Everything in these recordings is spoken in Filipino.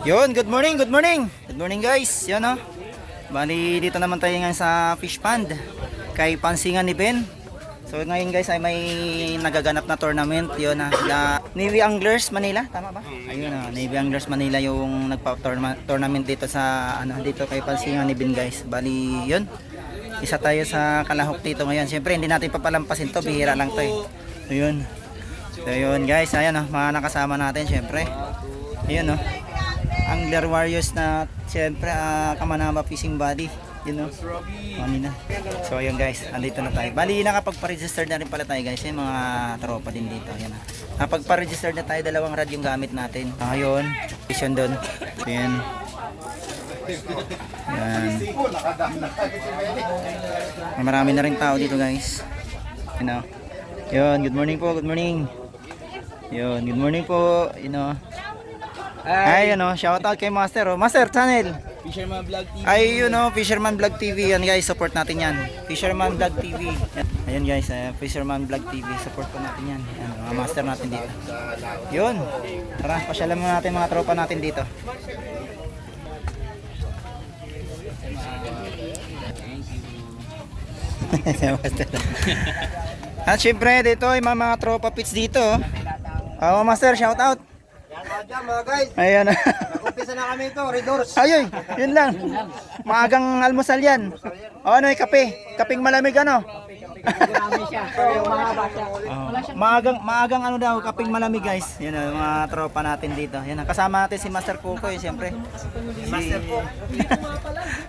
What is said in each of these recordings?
Yun, good morning, good morning. Good morning guys. Yun oh. Bali dito naman tayo ngayon sa fish pond kay Pansingan ni Ben. So ngayon guys ay may nagaganap na tournament. Yun na Navy Anglers Manila, tama ba? Ayun Navy Anglers Manila yung nagpa-tournament dito sa dito kay Pansingan ni Ben guys. Bali yun. Isa tayo sa kalahok dito ngayon. Siyempre hindi natin papalampasin to, bihira lang to eh. Ayun. So yun guys, ayan mga nakasama natin siyempre. Ayun Angler Warriors na siyempre Kamanaba Fishing Buddy, kanina. So ayun guys, andito na tayo. Bali nakapagpa-register na rin pala tayo guys, yung mga tropa din dito. Ayan Nakapagpa-register na tayo, 2 rad yung gamit natin. Ayun, vision doon. Ayan. Ayan. Marami na rin tao dito guys. Yun, good morning po, good morning. Yun, good morning po, Ay, shout out kay Master, Master Channel. Fisherman Vlog TV. Ay, Fisherman Vlog TV. Yan guys, support natin yan. Fisherman Vlog TV. Ayun guys, Fisherman Vlog TV. Support po natin yan. Yan, mga master natin dito. Yun. Tara, pasyalan mo natin mga tropa natin dito. At syempre, dito ay mga tropa pits dito. Master, shout out. Yan mga guys. Ayan. Nag-umpisa na kami ito, Red Doors. Ayun, yun lang. Maagang almusal yan. Kape. Kaping malamig Maagang daw, kaping malamig guys. Yan mga tropa natin dito. Yan kasama natin si Master Kuko siyempre. Master po.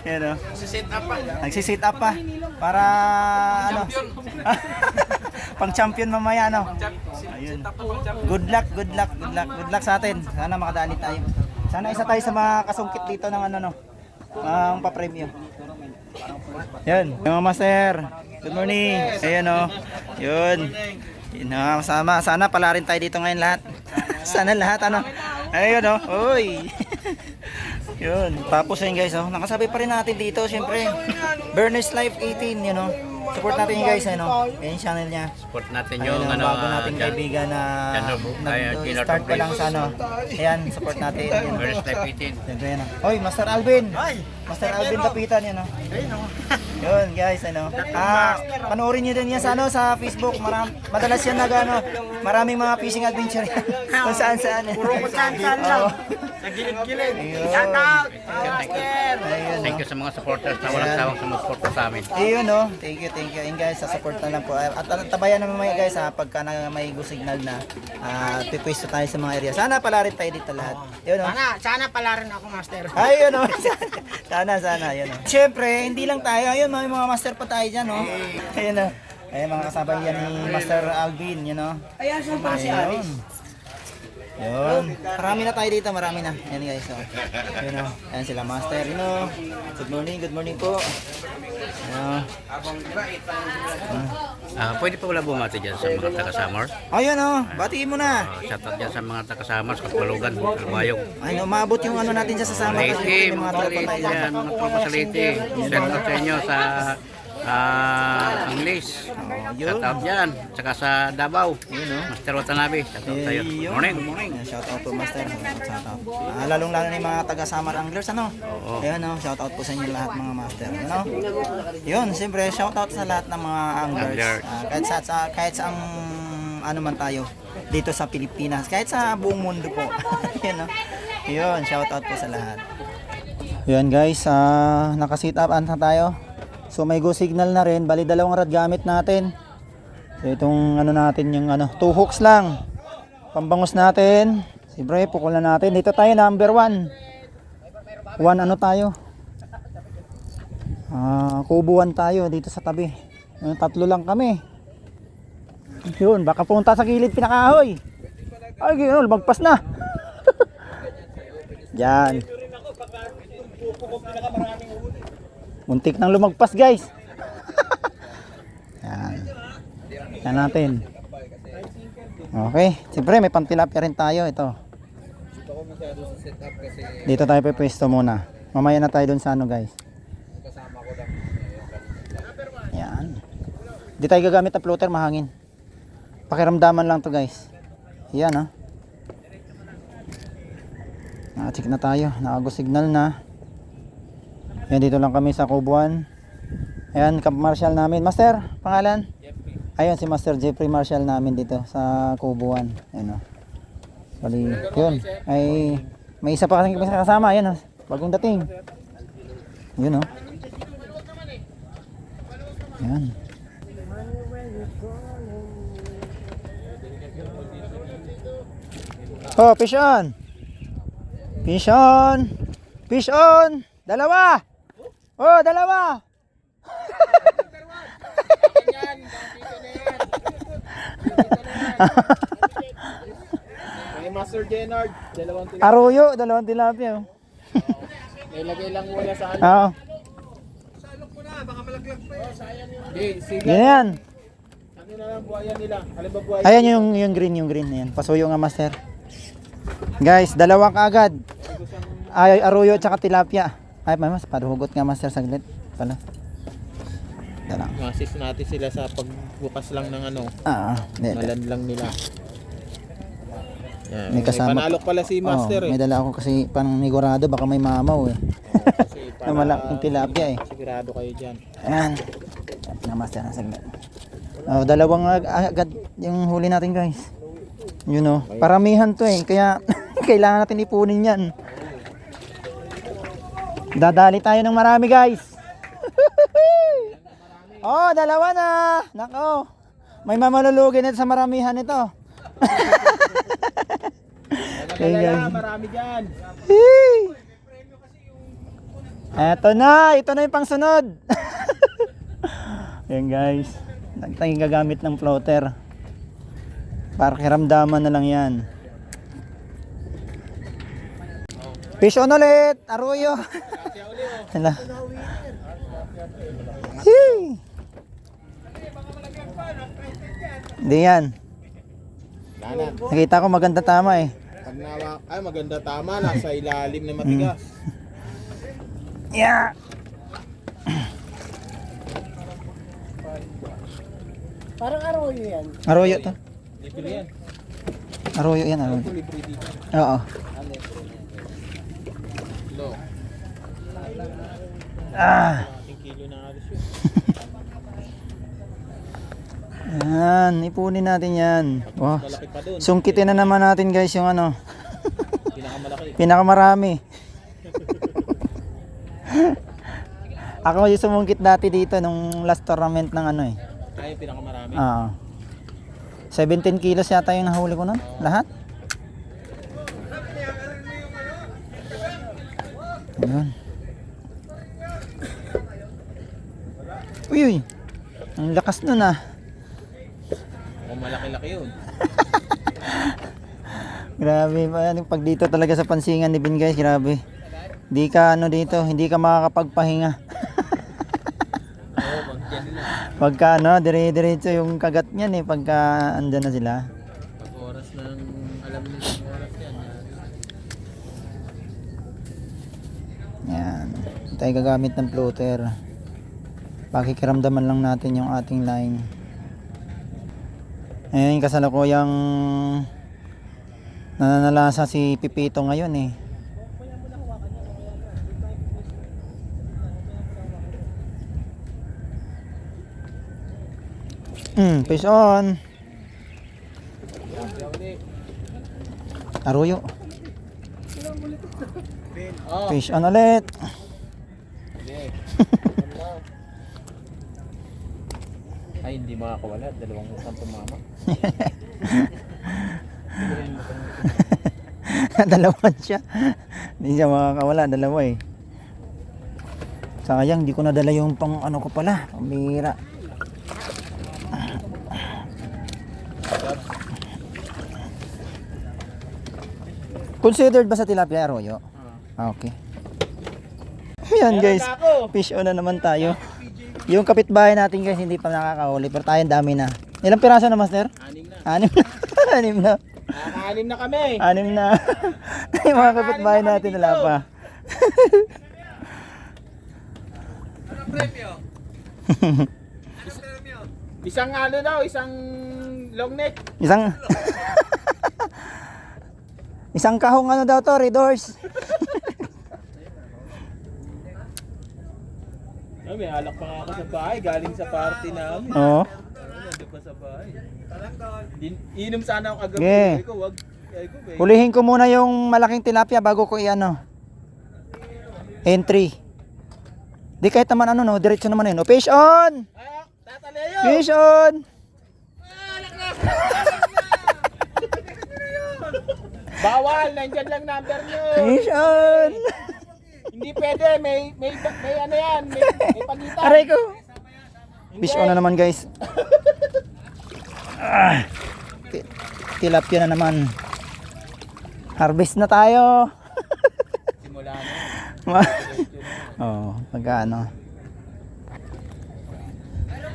Yan Nagsisit up pa. Nagsisit up pa. Para pang champion mamaya Ayun. Good luck sa atin. Sana makadali tayo. Sana isa tayo sa mga kasungkit dito ng ang pa-premyo. Yan, mga master. Good morning. Ayan Yun. Sama. Sana pala rin tayo dito ngayon lahat. Sana lahat Ayun Oy. Yun. Tapos yun guys nakasabay pa rin natin dito syempre. Burners Life 18 Support natin yung guys yung channel niya. Support natin yung bago nating kaibigan na nag-start pa lang sa Ayan, support natin yan. Burners Life 18. Siyempre yan Hoy, Master Alvin. Master Alvin Kapitan yan Yun guys panoorin niyo din yan sa Facebook. Madalas yan maraming mga fishing adventure kung saan Puro kung saan lang. Sa gilid-gilid. Shout out. Thank you sa mga supporters na walang sawang sumusuporta sa amin. Ayun Thank you. And guys, sa support na lang po. At tabayan naman mga guys pagka may signal na pipwesto tayo sa mga area. Sana pala rin tayo dito lahat. Yun Sana pala rin ako, Master. Ay, yun Sana, yun Siyempre, hindi lang tayo. Ayun, may mga master pa tayo dyan, Ayun Ayun, mga kasabay yan ni Master Alvin, Ayan, saan pa si Aris? Yun. Marami na tayo dito, marami na. Yan guys, Yun Ayan sila, Master, Good morning po. Pwede pa wala bumati dyan sa mga taga-Samar. Ayun batiin mo na. Shoutout dyan sa mga taga-Samar, sa Kapulugan, Kalbayog. Ay, maabot yung natin sa sasama kasi Leyte, may mga tropa tayo yan, mga tropa sa Leyte. Shoutout sa inyo sa Anglis. Shoutout dyan. Tsaka sa Davao. Master Watanabe. Shoutout sa'yo. Morning. Shoutout po Master. Shoutout. Lalong-lalo na yung mga taga-Samar Anglers Oo. Ayun shoutout po sa inyo lahat mga master. Yun, siyempre shoutout sa lahat ng mga anglers. Kahit sa man tayo dito sa Pilipinas, kahit sa buong mundo po. Yun, shoutout po sa lahat. Yun guys, naka-sit up na tayo. So may go signal na rin, bali 2 rad gamit natin. So itong natin yung 2 hooks lang. Pambangus natin. Siyempre pukulan natin. Dito tayo number 1. Tayo. Kubuan tayo dito sa tabi. 3 lang kami. Yun, baka punta sa gilid pinakahoy. Ay, magpas na. Diyan. Muntik nang lumagpas guys. Yan natin. Okay, siyempre may pantilapia rin tayo ito. Dito tayo pwesto muna. Mamaya na tayo dun sa guys. Yan. Di tayo gagamit ng floater, mahangin. Pakiramdaman lang to guys. Yan Naka-check na tayo. Naka-go signal na. Yan, dito lang kami sa Kubuan. Ayan, Camp Marshal namin. Master, pangalan? Ayun, si Master Jeffrey Marshal namin dito sa Kubuan. Ayan o. Bali, yun. Ay, may isa pa kasing kasama. Ayan o. Bagong dating. Yun o. Ayan. Oh, fish on. Fish on. Fish on. Dalawa. Oh, dalawa. May Master Jenard, dalawang tilapia. Arroyo, dalawang tilapia. Oh. Ilagay lang muna sa ano. Oo. Sila. Yan. Ano na lang buhayan nila? Alam ba buhayan? Ayan yung green. Ayan. Pasuyo nga, Master. Guys, dalawa kaagad. Ay, arroyo tsaka tilapia. Ay, mas paruhugot nga, Master, saglit. Pala. Dala. Assist natin sila sa pagbukas lang ng ano. Hindi. Lang nila. Yan. May kasama. Panalok pala si Master May dala ako kasi panigurado, baka may mamaw eh. Kasi Na malaking tilapia eh. sigurado kayo dyan. Ayan. Nga, Master, saglit. Oh, dalawang agad yung huli natin, guys. You know, paramihan to eh. Kaya kailangan natin ipunin yan. Dadali tayo ng marami, guys. Oh, dalawa na. Nako. May mamalulugi na sa maramihan ito. Okay, guys. Marami dyan. Eto na. Ito na yung pangsunod. Ayan, guys. Tayong gagamit ng floater. Para kiramdaman na lang yan. Fish on ulit. Arroyo. Hala. Hee. Hindi yan. Lanan. Nakita ko maganda tama eh. Pag nawak, ay maganda tama. Nasa ilalim na matigas. Yeah. Parang arroyo yan. Arroyo to. Libre yan. Arroyo yan, arroyo. Libre dito. Oo. Lo. Ating kilo na alis yun. Yan, ipunin natin yan. Wow. Malaki pa dun. Sungkitin na naman natin, guys, yung ano. Pinakamalaki. Pinakamarami. Ako yung sumungkit dati dito nung last tournament ng ano eh. Ay, pinakamarami. Oo. 17 kilos yata yung nahuli ko nun. Lahat. Ayun. Uy. Ang lakas nun ah. Kung malaki-laki yun. Grabe pa. Pag dito talaga sa pansingan ni Ben, guys, grabe. Hindi ka ano dito, hindi ka makakapagpahinga. Oo, magyan nila. Pagka ano, dire-diretso yung kagat niyan eh, pagka andyan na sila. Pag oras ng, alam nila yung oras yan. Yan. Tayo gagamit ng floater. Pakikiramdaman lang natin yung ating line. Ayun, kasalukuyang nananalasa si Pipito ngayon eh. Fish on. Arroyo. Oh, Fish on ulit. ay, hindi makakawala. Dalawang utang tumama. Dalawan siya. Hindi siya makakawala. Dalawa eh. Sayang, hindi ko nadala yung pang ano ko pala. Pambira. Considered ba sa tilapia arroyo? Okay. Yan guys. Fish on na naman tayo. Yung kapitbahay natin guys hindi pa nakakahuli. Pero tayo dami na. Ilang piraso na, Master? 6 na. 6 na. 6 na. Nakaka-6 na kami. 6 na. Yung mga kapitbahay natin wala pa. Isang ano daw, isang long neck. Isang kahong ano daw to, Red Horse. Ay, may alak pa nga ako sa bahay, galing sa party namin. Oo. Nandun pa sa bahay. Inom sana ako kagabi. Okay. Sabi ko, wag. Sabi ko, babe. Hulihin ko muna yung malaking tilapia bago ko i-ano. Entry. Di kahit naman ano no, diretso naman yun. O, fish on! Ah, tatalayo! Fish on! Bawal, nandyan lang number nyo. Fish on! Hindi pwede, may ano yan, may pagitan. Aray ko! Fish on na naman guys. Tilapia na naman. Harvest na tayo. Simula na. Oh, pagano.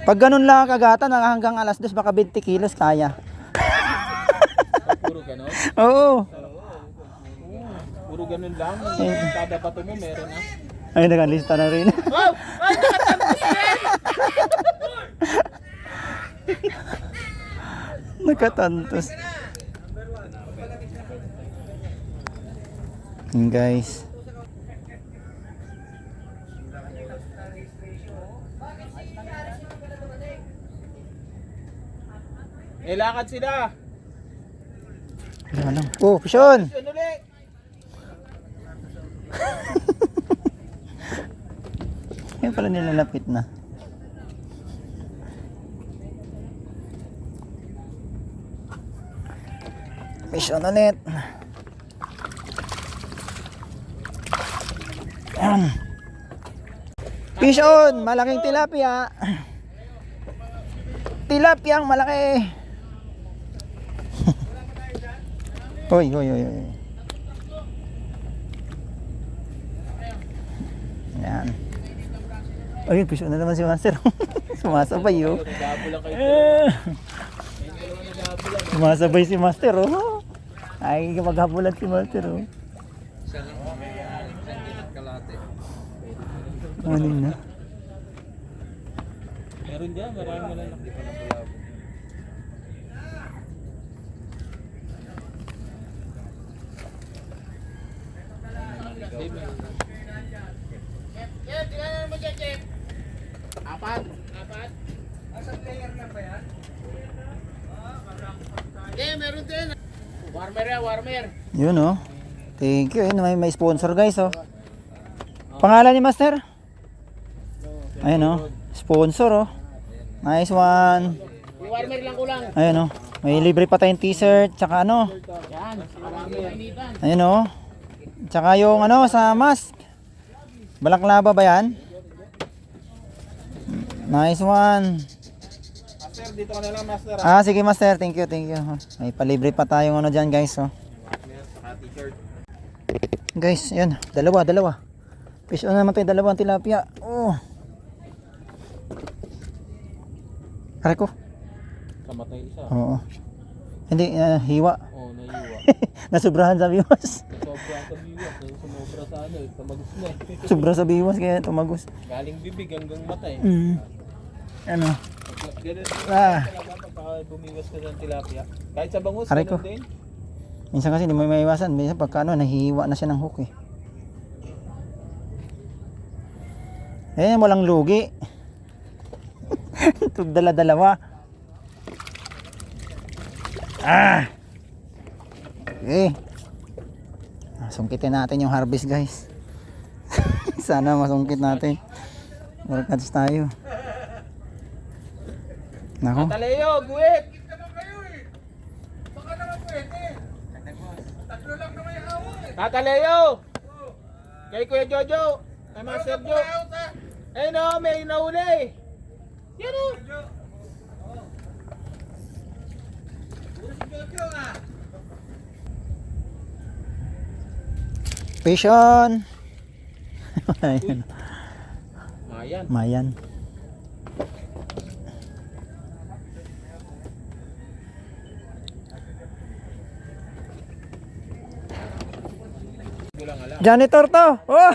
Pag ganun lang kagatan hanggang alas 2 baka 20 kilos kaya. Puro ganon? Oo. Puro ganun lang. Kada bato mo meron na. Ay, nakalista na rin. Oh! Ay, nakatapos yan! Nakatantos. Yun guys. Eh, lakad sila. Ano? Oh, pisyon! Yun ulit. Yan pala nilalapit na. Pisyon ulit. Yan. Fish on! Malaking tilapia. Tilapia ang malaki. Hoy, hoy, hoy, hoy. Yan. Ayun, fish on na naman si Master. Sumasabay, oh. Nagabo lang kayo. Sumasabay si Master, oh. Ay, maghabulan si Master, oh. Ano na? Meron dyan, marami na lang. Hindi pa na bulabo. Apat. Apat. Asa player na ba yan? Hindi, meron din. Warmer yan, warmer. Yun, oh. Thank you. Ayun, may sponsor, guys, oh. Pangalan ni Master? Ayun, oh. Sponsor, oh. Nice one. Yung warmer lang kulang. Ayun, oh. May libre pa tayong t-shirt, tsaka ano. Yan, marami yan. Ayun, oh. Tsaka yung ano, sa mask. Balaklava ba yan? Nice one. Master, dito ka na lang, master. Ah, sige Master. Thank you, thank you. May palibre pa tayong ano dyan, guys, oh. Saka t-shirt. Guys, yun. Dalawa. Fish on naman tayo, dalawang tilapia. Oh. Aray ko. Kamatay isa. Oo. Hindi, hiwa. Oo, naiiwa. Nasubrahan sa biwas. Sobra sa biwas. Sumobra sa ano, sa magus na eh. Sobra sa biwas kaya tumagos. Galing bibig hanggang mata eh. Ano? Ganun Ah. talaga pagka bumiwas ka ng tilapia. Kahit sa bangus, Aray ko. ganun din. Minsan kasi hindi mo maiwasan. Minsan pagka ano, nahihiwa na siya ng hook eh. Eh, walang lugi. Tugdala-dalawa. Ah! Okay. Sungkitin natin yung harvest, guys. Sana masungkit natin. Workouts tayo. Nako. Taleo, guwit! Tataleo! Kay Kuya Jojo! Kay Master Jo! Ayun o, may nauli! Yan o! Fish on! Ayun. Mayan. Mayan. Janitor to! Oh!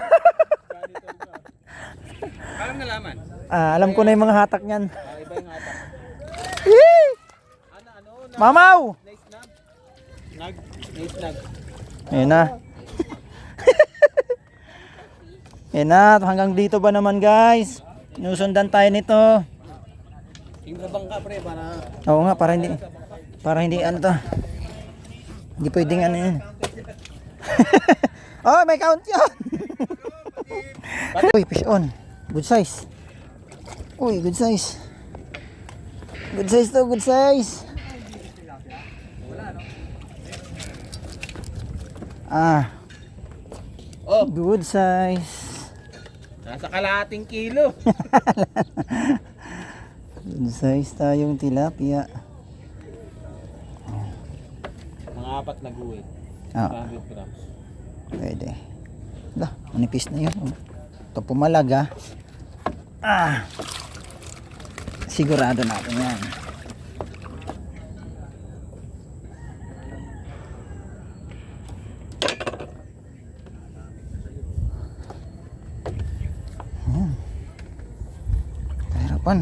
Alam na laman. Alam ko na yung mga hatak niyan. Iba yung hatak. Yee! Ano? Mamaw! Nice nag. Nice nag. Ayun na. Ayun na. Hanggang dito ba naman, guys? Sinusundan tayo nito. Ingrabang ka pre para Oo nga, para hindi ano to. Hindi pwedeng ano yun. Oh, may count yun. Uy, fish on. Good size. Uy, good size. Good size to, good size. Ah. Oh, Good size. nasa kalahating kilo. Good size tayong tilapia. Mga 4 na guwit. Ah, 100 grams. pwede. Lah, manipis na yun. Ito pumalag ah. Sigurado natin yan. Kahirapan.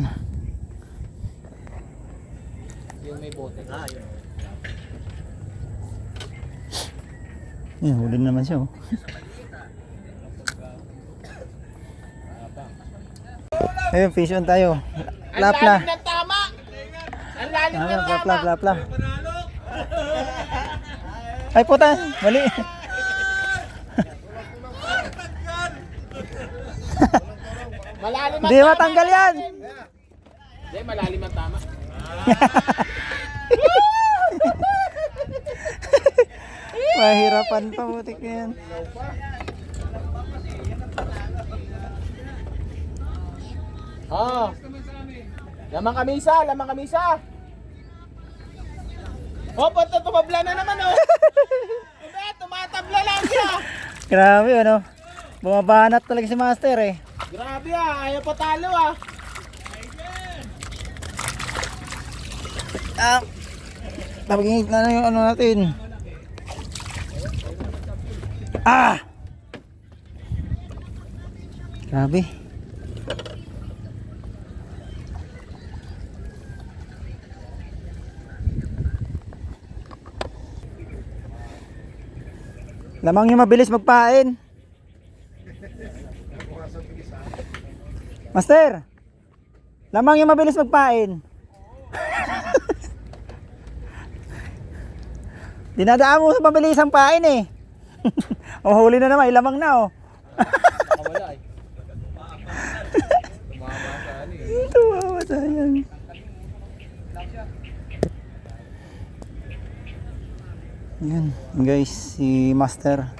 Yung may bote. Yun. Yan, huli na naman siya. Oh. Ayun, fish on tayo. Lapla. ng tama! Ang lalim ng tama! Lapla. Ay, puta. Mali. Malalim ang Hindi tama! matanggal yan. Hindi, malalim ang tama. Mahirapan pa, butik na yan. Oh. Lamang kamisa. Oh, punta tumabla na naman oh. Ube, tumatabla lang siya. Grabe, ano. Bumabanat talaga si Master eh. Grabe ayaw pa talo ah. Ah. Tapagingit na yung ano natin. Ah! Grabe. Lamang yung mabilis magpain. Master! Lamang yung mabilis magpain. Dinadaan mo sa mabilisang pain eh. O huli na naman, ilamang na oh. Nakawala eh. Tumama sa ano eh. Tumawa sayang. Yan guys, si Master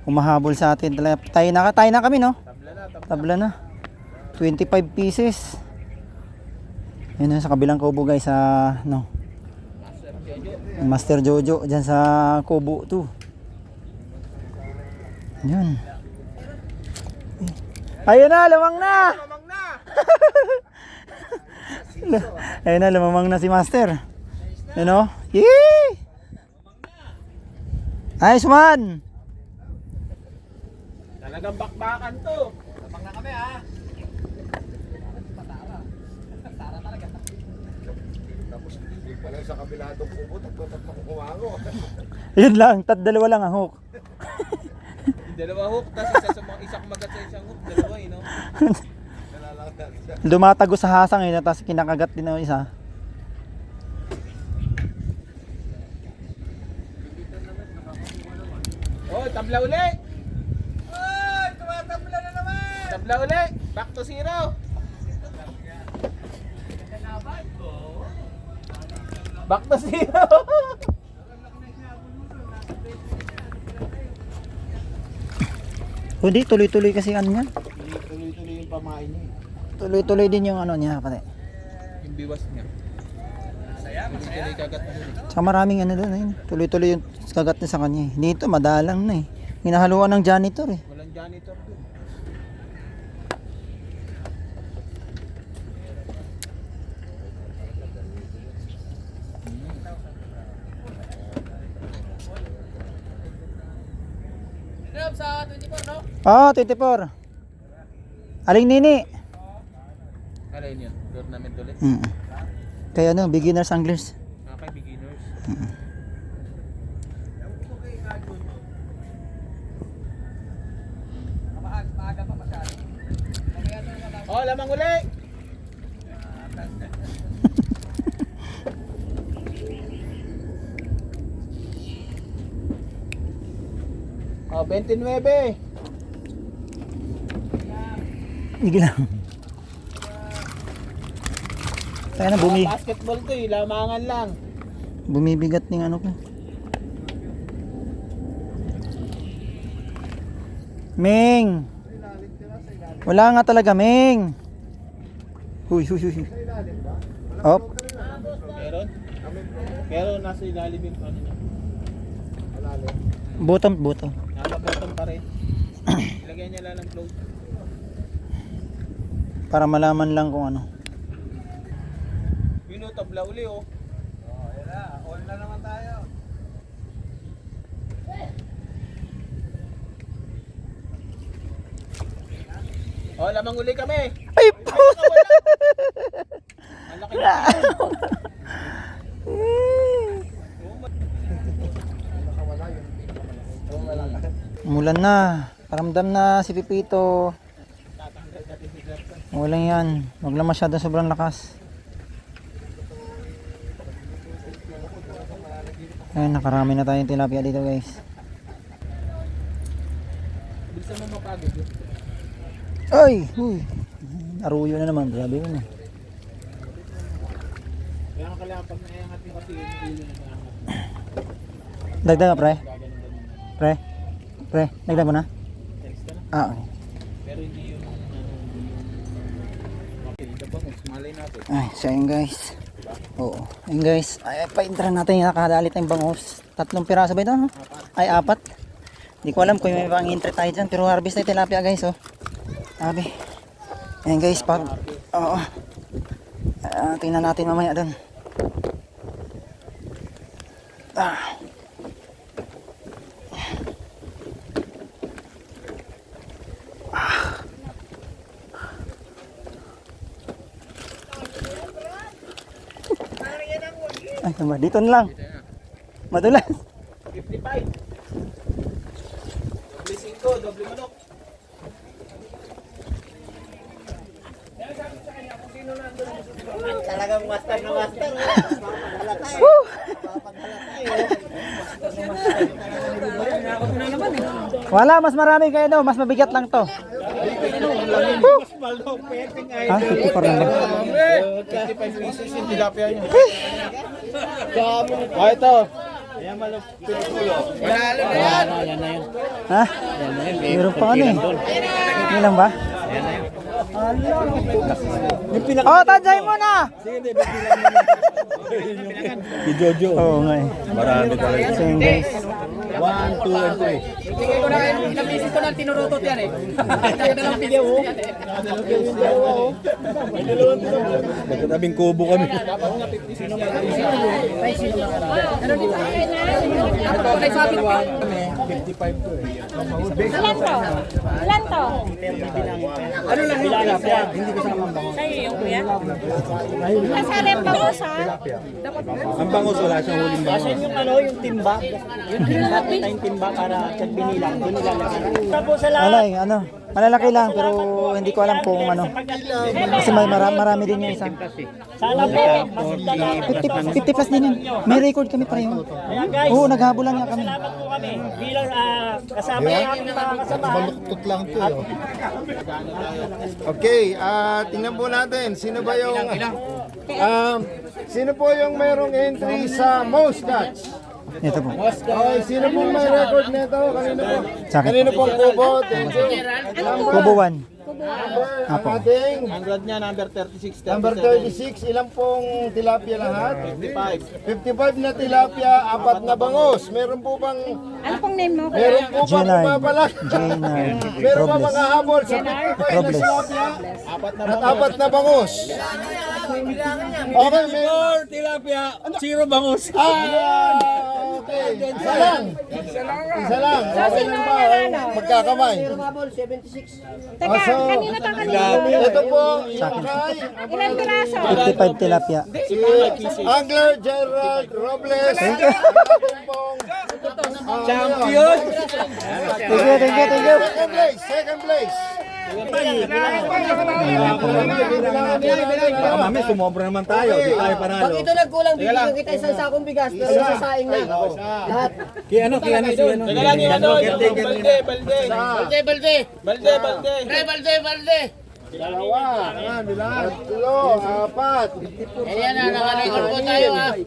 humahabol sa atin. Tayo na kami no? Tabla na. 25 pieces. Yan sa kabilang kubo guys sa no. Master Jojo dyan sa kubo 2. Yan. Ayun na, lamang na. Ayun na, lumamang na si Master. You know? Yee! Nice one! Talagang bakbakan to. Lamang na kami ha. Tapos hindi pala sa kabiladong kubo, tagpatak na kukumango. Yun lang, dalawa lang ang hook. Dalawa hook, tapos isang magat sa isang hook, dalawa eh no. Lumatago sa hasang eh, tapos kinakagat din ng isa. Oh, tabla uli. Oh, tumatabla na naman. Tabla uli. Back to 0. Back to 0. Hindi, tuloy-tuloy kasi ano niya. Tuloy-tuloy yung pamain niya. Tuloy-tuloy din yung ano niya, pati. Yung biwas niya. Tuloy-tuloy kagat na huli. Saka maraming ano doon, ayun. Tuloy-tuloy yung kagat niya sa kanya. Dito, madalang na eh. Hinahaluan ng janitor eh. Walang janitor dun. Sa 24, no? Oh, 24. Aling Nini. Ano yun? Tournament ulit? Kaya ano, beginners anglers. Kay beginners. Oh, Oh, lamang uli. Oh, 29. Sige lang. Sana Basketball to eh, lamangan lang. bumibigat ng ano ko. Ming! Wala nga talaga, Ming! Huy. Op. Meron? Pero nasa ilalim yung ano niya. Bottom. Nakapotong pa rin. Ilagyan niya lang ng float. Para malaman lang kung ano. Yun o, tabla uli oh. Ayan na, all na naman tayo. Oh, lamang uli kami. Ay po! Ang laki na. Umulan na. Paramdam na si Pipito. Umulan yan. Huwag lang masyado sobrang lakas. Ayun, nakarami na tayong tilapia dito guys. Bilisan mo mapagod. Ay! Huy! Aruyo na naman. Grabe yun eh. Kaya nga kailangan pag naiangat yung kasi yung hilo na naiangat. Dagdag ka pre? Pre? Dagdag mo na? Text ka na. Okay. Pero hindi yung okay, ito ba kung sumalay natin. Ay, so yun guys. Oo. Ayun guys. Ay, pa-intran natin yung nakadalit ng bangus. 3 piraso ba ito? No? Ay, 4. Hindi ko alam kung may pang intro tayo dyan. Pero harvest na yung tilapia guys. Oh. Sabi. Ayun guys. Oo. Tingnan natin mamaya doon. Ay, tama. Dito na lang. Madulas. 55. Doble 5, doble manok. Talagang master na master. Wala, mas marami kayo daw. Mas mabigat lang to. Ha? 54 lang ba? 55 pieces yung tilapia niya. Ah, ito. Ayan malok. Ha? Meron pa ano eh. Yan lang ba? Oh, tansay mo na! Si Jojo. Oo nga eh. Marami talaga. So yun guys. 1, 2, and 3. Bigay ko na kayo, ilang pieces ko na tinurutot yan eh. Tayo na lang video oh. Magkatabing kubo kami. Ano ba kayo sabi pa? 55 to eh. Ilan to? Ano lang yung tilapia? Hindi kasama ang bangos. Sa'yo yung kuya? Kasali ang bangus ha? Ang bangos wala siyang huling bangos. Yung ano, yung timba. Yung timba, tayong timba para sa binilang. Doon nilalagay. Tapos sa lahat. Wala eh, ano. Malalaki lang pero hindi ko alam kung ano. Kasi may marami din yung isa. Sana po, masita na. 50 plus din yun. May record kami pareho. Ayan guys, Oo, naghabulan nga kami. salamat po kami. Bilang kasama yung aming mga kasama. Baluktot lang to eh. Okay, tingnan po natin. Sino ba yung... sino po yung mayroong entry sa most catch? Ito po. Okay, sino po may record nito? Kanino po? Sa akin. Kanino pong kubo? Thank you. Kubo 1. Ang ating Ang grad niya number 36, 37. number 36. Ilang pong tilapia lahat? 55. 55 na tilapia, 4 na bangos. Meron po bang... Ano pong name mo? Meron po bang Jenard. mababalak? Meron pa mga Robles. habol sa 55 na Robles. tilapia Apat na at 4 na bangos. Okay, may... tilapia, zero bangus. Okay. Isa lang. Isa lang. Okay lang ba? Magkakamay. Teka, so, kanino to kanino? Ito po, Sa akin. Ilan piraso? 55 tilapia. si Angler Gerald Robles. Thank you. Champion! Thank you. Second place. Second place. Baka mami, sumobra naman tayo. Di tayo panalo. Pag ito nagkulang, bibigyan kita isang sakong bigas, pero sasaing na. Lahat. Kaya ano si ano? Teka lang yung ano, balde. Balde. Dalawa, tatlo, apat. Ayan na, nakalikot po tayo ha.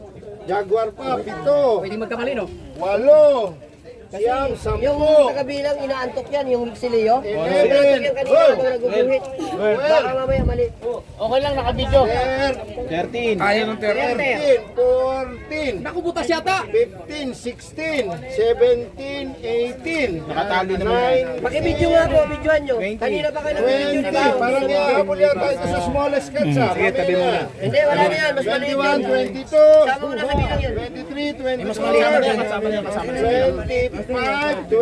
Jaguar pa, 7. Pwede magkamali no? 8. Siyam, 10. Yung tagabilang inaantok yan, yung si Leo. Inaantok 11. yan kanina, ako nagubuhit. Baka mamaya mali. Okay lang, nakabidyo. 13. Ayaw ng 14. Naku, butas yata. 15, 16, 17, 18. Nakatali naman. Pakibidyo nga po, bidyohan nyo. Kanina pa kayo nag-video, di ba? 20. Parang ihabol yata ito sa smallest cuts. Sige, tabi mo na. Hindi, wala na yan. Mas maliit yan. 21, 22. Sama mo na kabilang yan. 23, 24, 25, 26,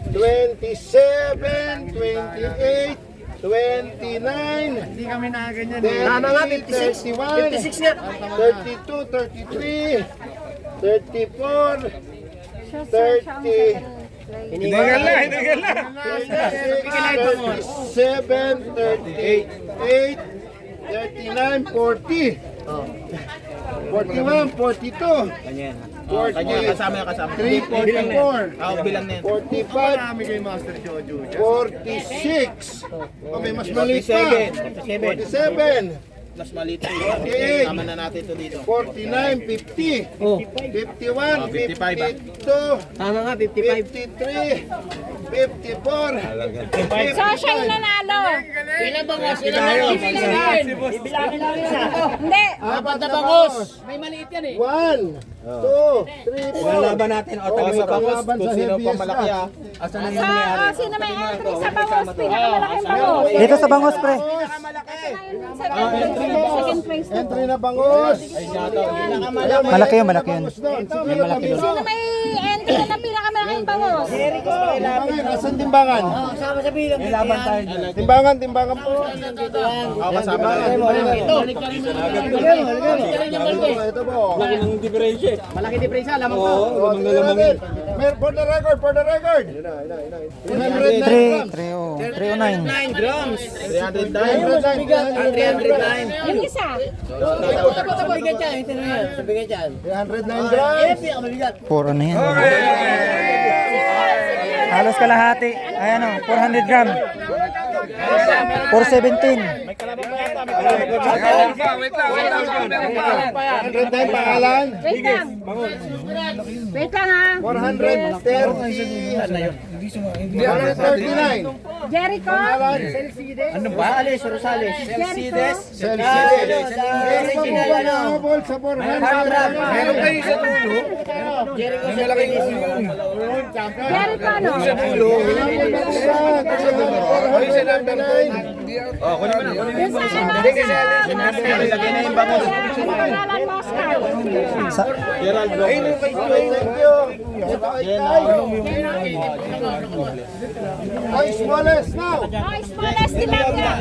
27, 28, 29, 30, Tama nga, 56. 31, 56 nga. 32, 33, 34, 30, Hinigal na. 37, 38, 39, 40. 41, 42. 43, 44. 45, 46. Oh, may mas maliit pa. 47. Mas maliit. 48. Tama na natin ito dito. 49, 50. 51, 52. Tama nga, 53, 54. So, siya yung nanalo. Ilan ba mas? Ilan ba? Hindi. Apat na bangos. May maliit yan eh. 1, 2, 3, 4. Lalaban natin. O, tabi Sa bangos, kung sino pa malaki Asan na yung Sa, nangyayari? sino may entry sa bangos? Pinakamalaking bangos. Dito sa bangos, pre. Second place na. Entry na bangos. Malaki yun, malaki yun. Sino may entry na pinakamalaking bangos? Timbangan, asan timbangan? Sama sa bilang. Laban tayo. Timbangan, timbangan po. Ako kasama na. Ito po. Laki ng diferensya. Malaki diferensya, lamang pa. Oh, tingnan natin. For the record, for the record. 309 grams. 309. 9 grams. 309. Yung isa. Sabigat yan, ito na yan. Sabigat yan. 309 grams. Mabigat. 4 ano yan? Halos kalahati. Ayan o, 400 gram. 417. 409 pangalan. Wait lang. Wait lang ha. 439. Jericho. Ano ba? Alis, Rosales. Jericho. Celsius. Sa 400. Meron kayo sa tulo. Jericho sa Pilis. Jericho ano? Yung sa ano? Lagyan na yung bangos. Pangalan mo, Oscar. Ay, smallest now. Oh, smallest tilapia.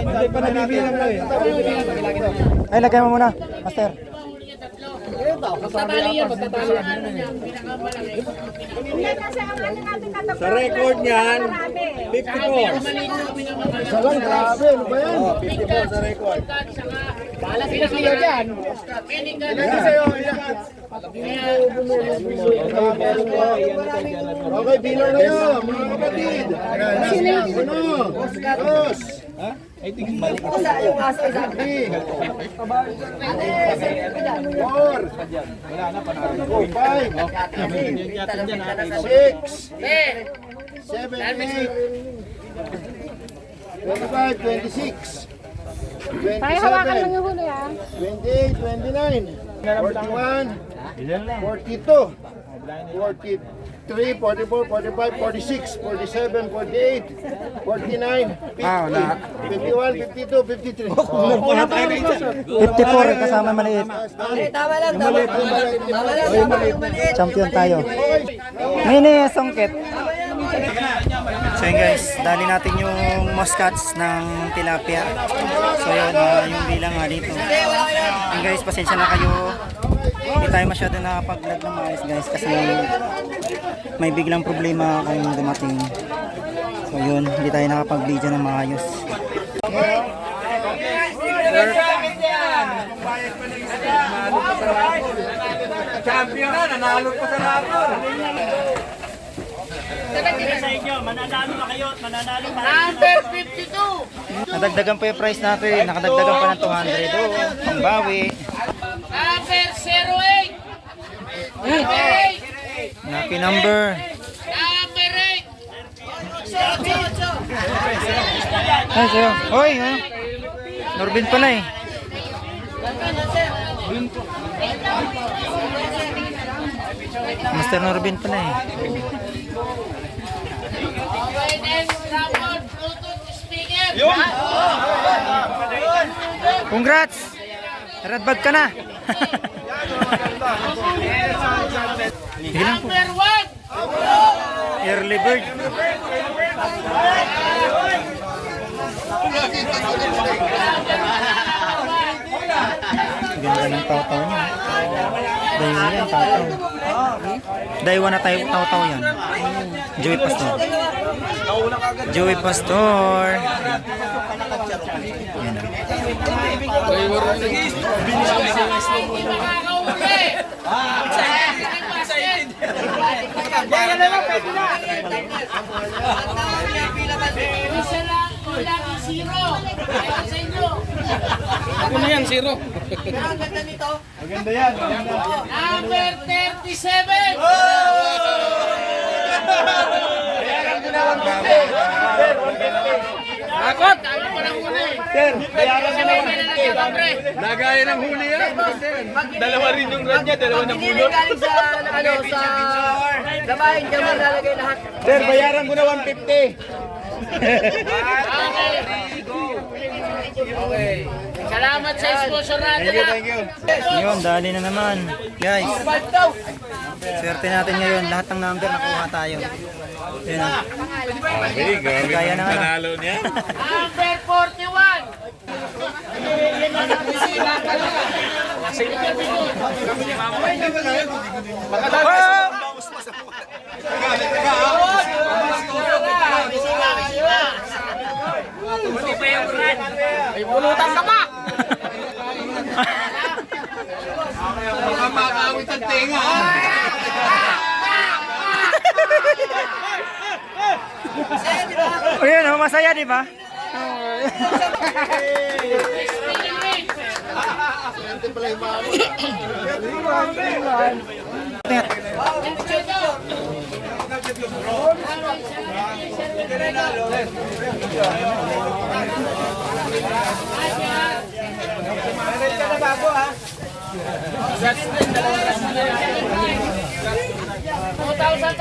Ay, lagay mo muna, master. Magtatali yan, magtatali yan. Hindi kasi ang ano natin katapos. Sa record niyan, 54. Isa lang, grabe. Ano ba yan? 54 sa record. Bahala sila kayo dyan. Ilan sa'yo? Okay, bilang na yun, mga kapatid. Ano? Dos. Sa yung aso, isa. 3. 4. 5. 6. 7. 8. 25, 26. Tayo hawakan lang yung huli ha. 28, 29, 41, 42, 43, 44, 45, 46, 47, 48, 49, 50, 51, 52, 53. 54, kasama maliit. Tama lang, tama lang. Tama lang, tama lang. Maliit. Champion tayo. Mini songket. So yun guys, dali natin yung muscats ng tilapia. So yun, yung bilang nga dito. Yun guys, pasensya na kayo. Hindi tayo masyado nakapag-vlog ng maayos guys kasi may biglang problema kung dumating. So yun, hindi tayo nakapag-video ng maayos. Champion na, nanalo pa sa rapor. Sa inyo, mananalo na kayo, mananalo pa. Number 52. Nadagdagan pa yung price natin, nakadagdagan pa ng 200. Oo, pangbawi. Number 08. Number 8. Lucky number. Number 8. Ay, sa'yo. Hoy, ha? Norbin pala eh. Mr. Norbin pala eh. Congrats! Red bag ka na! Bilang po. Number 1. Early bird. Ganda ng taw-taw niya. Daywa yan, taw-taw. Daywa na tayo, taw-taw yan. Joey Pastor. Joey Pastor. Yan. Isa lang, kulang ang 0. Ayan sa inyo. Ako na yan, 0. Ang ganda nito. Maganda yan. Number 37. Akot! Ano pa lang muna eh. Sir, bayaran Sa may pinanagyan, pre. Lagayan ng huli yan. Dalawa rin yung rad niya, dalawa na bulot. Galing sa labahin, diyan mo lalagay lahat. Sir, bayaran ko na 150. Okay. Salamat sa sponsor natin. Thank you. Yun, dali na naman. Guys, swerte natin ngayon. Lahat ng number nakuha tayo. Yun na. Kaya na nga. niya. Number 41. May pulutan ka pa! Makakawit ang tinga. O yun, masaya di ba?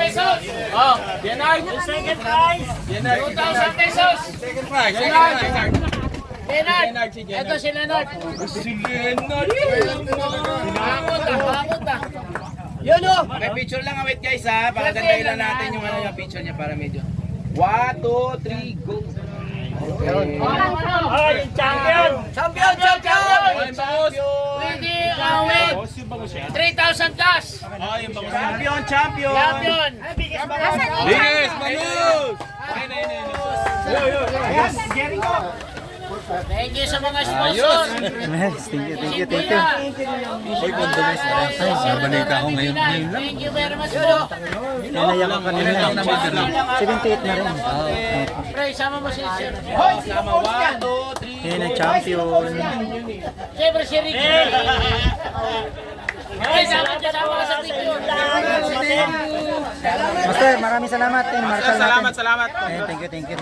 pesos. Oh, Bernard. Second prize. 2,000 pesos. Second prize. Bernard. Ito si Leonard. Hamot ah. Yun o. May picture lang, wait guys ha. Pakagandahin lang natin yung ano yung picture niya para medyo. 1, 2, 3, go! Oh, yung champion. Champion! With the 3,000 cash. Champion! Champion. Biggest! Bangus! Thank you sa mga sponsor. Nice, thank you. Nabalita ako ngayon. Thank you very much po. Nanayak ako kanina. 78 na rin. Pre, sama mo si Sir. Sama 1, 2, 3. Yan ang champion. Siyempre si Ricky. Ay, sama ka sa picture. Master, maraming salamat. Marshal natin. Salamat. Ay, thank you.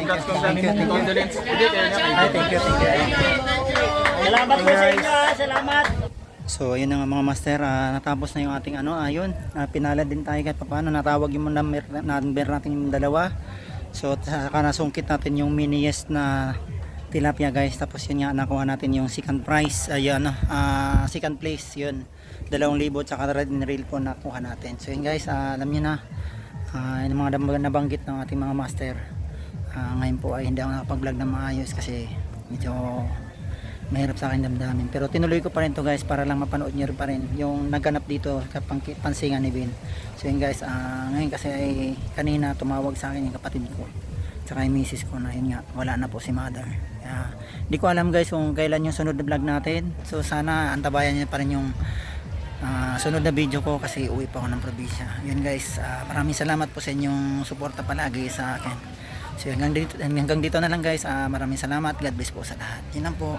Condolence. Ay, thank you. Salamat po sa inyo. Salamat. So ayun na nga mga master, natapos na yung ating ayun, pinalad din tayo kahit paano, natawag yung number natin yung dalawa. So saka nasungkit natin yung miniest na tilapia guys, tapos yun nga nakuha natin yung second prize, ayun, second place yun, 2,000 tsaka red reel po nakuha natin. So yun guys, alam nyo na, yung mga nabanggit ng ating mga master, ngayon po ay hindi ako nakapag-vlog na maayos kasi medyo mahirap sa akin damdamin, pero tinuloy ko pa rin to guys para lang mapanood nyo pa rin yung nagganap dito sa pansingan ni Ben. So yun guys, ngayon kasi ay kanina tumawag sa akin yung kapatid ko, Tsaka yung misis ko na yun nga, wala na po si mother. Kaya, di ko alam guys kung kailan yung sunod na vlog natin. So sana antabayan niyo pa rin yung sunod na video ko kasi uwi pa ako ng probinsya. Yun guys, maraming salamat po sa inyong suporta palagi sa akin. So hanggang dito na lang guys. Maraming salamat. God bless po sa lahat. Yun lang po.